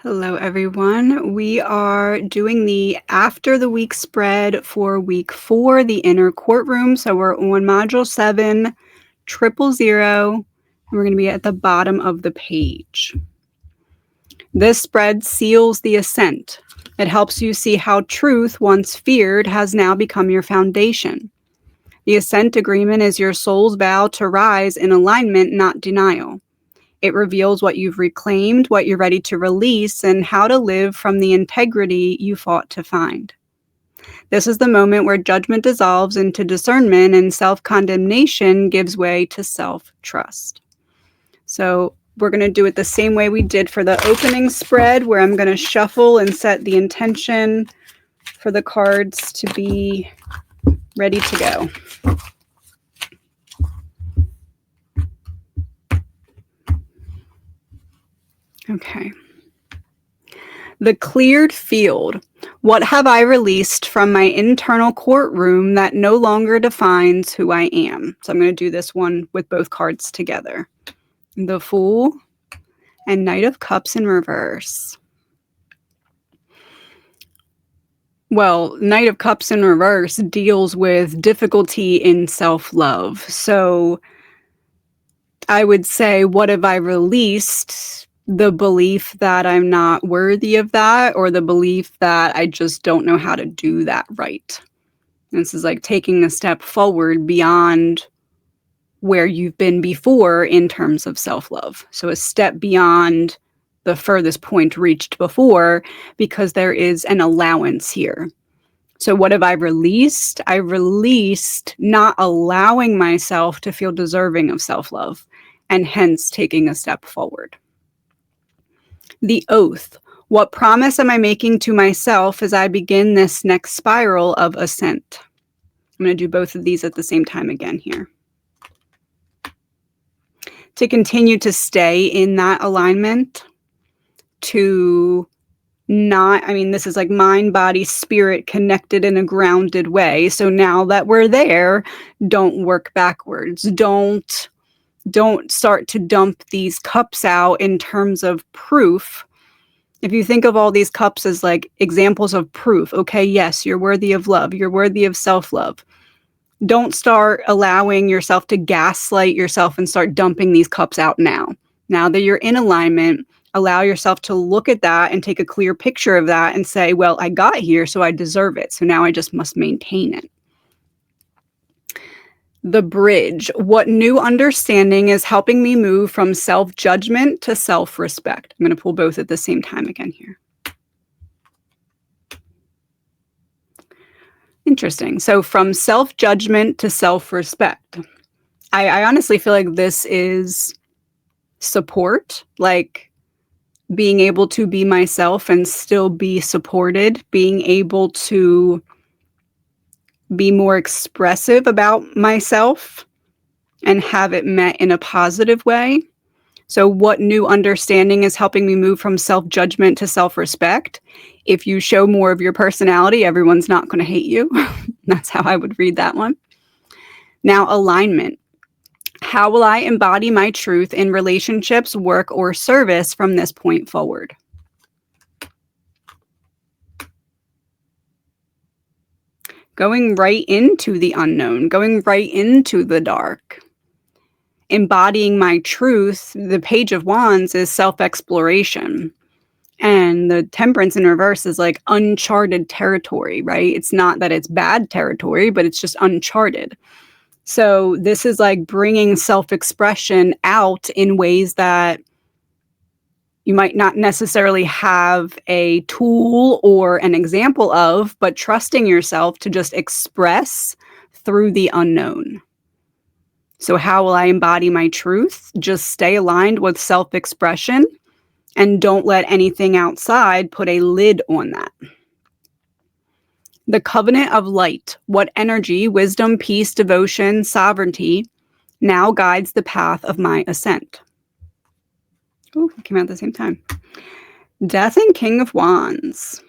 Hello, everyone. We are doing the after the week spread for week 4, the inner courtroom. So we're on module 7, 000. And we're going to be at the bottom of the page. This spread seals the ascent. It helps you see how truth, once feared, has now become your foundation. The ascent agreement is your soul's vow to rise in alignment, not denial. It reveals what you've reclaimed, what you're ready to release, and how to live from the integrity you fought to find. This is the moment where judgment dissolves into discernment and self-condemnation gives way to self-trust. So we're going to do it the same way we did for the opening spread, where I'm going to shuffle and set the intention for the cards to be ready to go. Okay. The cleared field. What have I released from my internal courtroom that no longer defines who I am? So I'm going to do this one with both cards together. The Fool and Knight of Cups in reverse. Well, Knight of Cups in reverse deals with difficulty in self-love. So I would say, what have I released? The belief that I'm not worthy of that, or the belief that I just don't know how to do that right. This is like taking a step forward beyond where you've been before in terms of self-love. So a step beyond the furthest point reached before, because there is an allowance here. So what have I released? I released not allowing myself to feel deserving of self-love, and hence taking a step forward. The oath. What promise am I making to myself as I begin this next spiral of ascent? I'm going to do both of these at the same time again here. To continue to stay in that alignment, to not, this is like mind, body, spirit connected in a grounded way. So now that we're there, don't work backwards. Don't start to dump these cups out in terms of proof. If you think of all these cups as like examples of proof, okay, yes, you're worthy of love, you're worthy of self-love. Don't start allowing yourself to gaslight yourself and start dumping these cups out now. Now that you're in alignment, allow yourself to look at that and take a clear picture of that and say, well, I got here, so I deserve it. So now I just must maintain it. The bridge. What new understanding is helping me move from self-judgment to self-respect? I'm going to pull both at the same time again here. Interesting. So from self-judgment to self-respect. I honestly feel like this is support, like being able to be myself and still be supported, being able to be more expressive about myself and have it met in a positive way. So what new understanding is helping me move from self-judgment to self-respect? If you show more of your personality, everyone's not going to hate you. That's how I would read that one. Now, alignment. How will I embody my truth in relationships, work, or service from this point forward? Going right into the unknown, going right into the dark. Embodying my truth, the Page of Wands is self-exploration. And the Temperance in reverse is like uncharted territory, right? It's not that it's bad territory, but it's just uncharted. So this is like bringing self-expression out in ways that you might not necessarily have a tool or an example of, but trusting yourself to just express through the unknown. So how will I embody my truth? Just stay aligned with self-expression and don't let anything outside put a lid on that. The covenant of light. What energy, wisdom, peace, devotion, sovereignty now guides the path of my ascent? Oh, it came out at the same time. Death and King of Wands.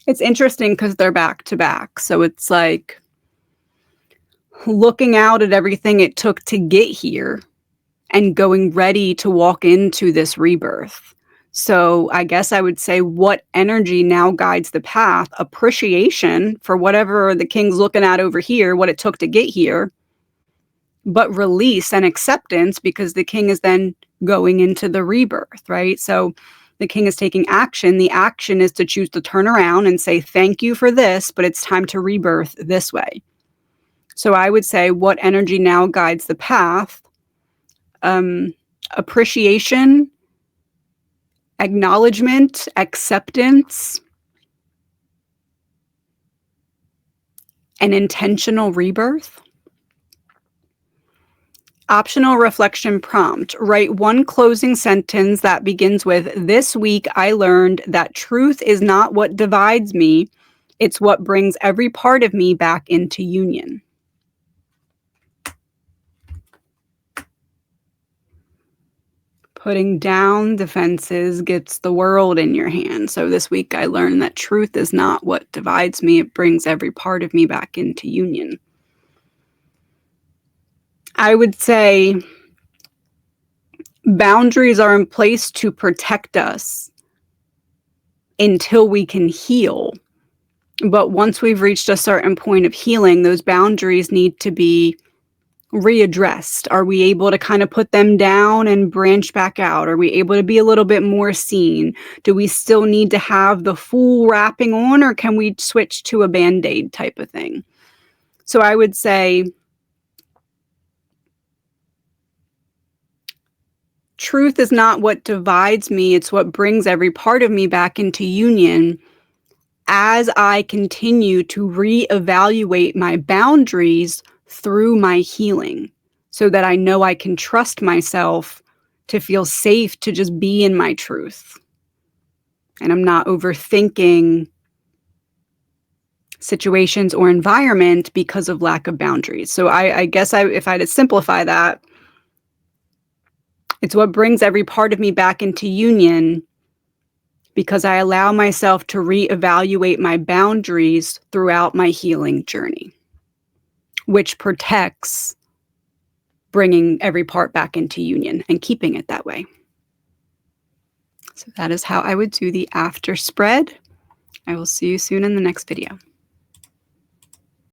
It's interesting because they're back to back. So it's like looking out at everything it took to get here and going ready to walk into this rebirth. So I guess I would say, what energy now guides the path? Appreciation for whatever the king's looking at over here, what it took to get here, but release and acceptance, because the king is then going into the rebirth, right? So the king is taking action. The action is to choose to turn around and say, thank you for this, but it's time to rebirth this way. So I would say, what energy now guides the path? Appreciation, acknowledgement, acceptance, an intentional rebirth. Optional reflection prompt. Write one closing sentence that begins with, "This week I learned that truth is not what divides me, it's what brings every part of me back into union." Putting down defenses gets the world in your hand. So this week I learned that truth is not what divides me, it brings every part of me back into union. I would say boundaries are in place to protect us until we can heal. But once we've reached a certain point of healing, those boundaries need to be readdressed. Are we able to kind of put them down and branch back out? Are we able to be a little bit more seen? Do we still need to have the full wrapping on, or can we switch to a Band-Aid type of thing? So I would say truth is not what divides me, it's what brings every part of me back into union as I continue to reevaluate my boundaries through my healing, so that I know I can trust myself to feel safe to just be in my truth. And I'm not overthinking situations or environment because of lack of boundaries. So I guess if I had to simplify that, it's what brings every part of me back into union because I allow myself to reevaluate my boundaries throughout my healing journey, which protects bringing every part back into union and keeping it that way. So that is how I would do the after spread. I will see you soon in the next video.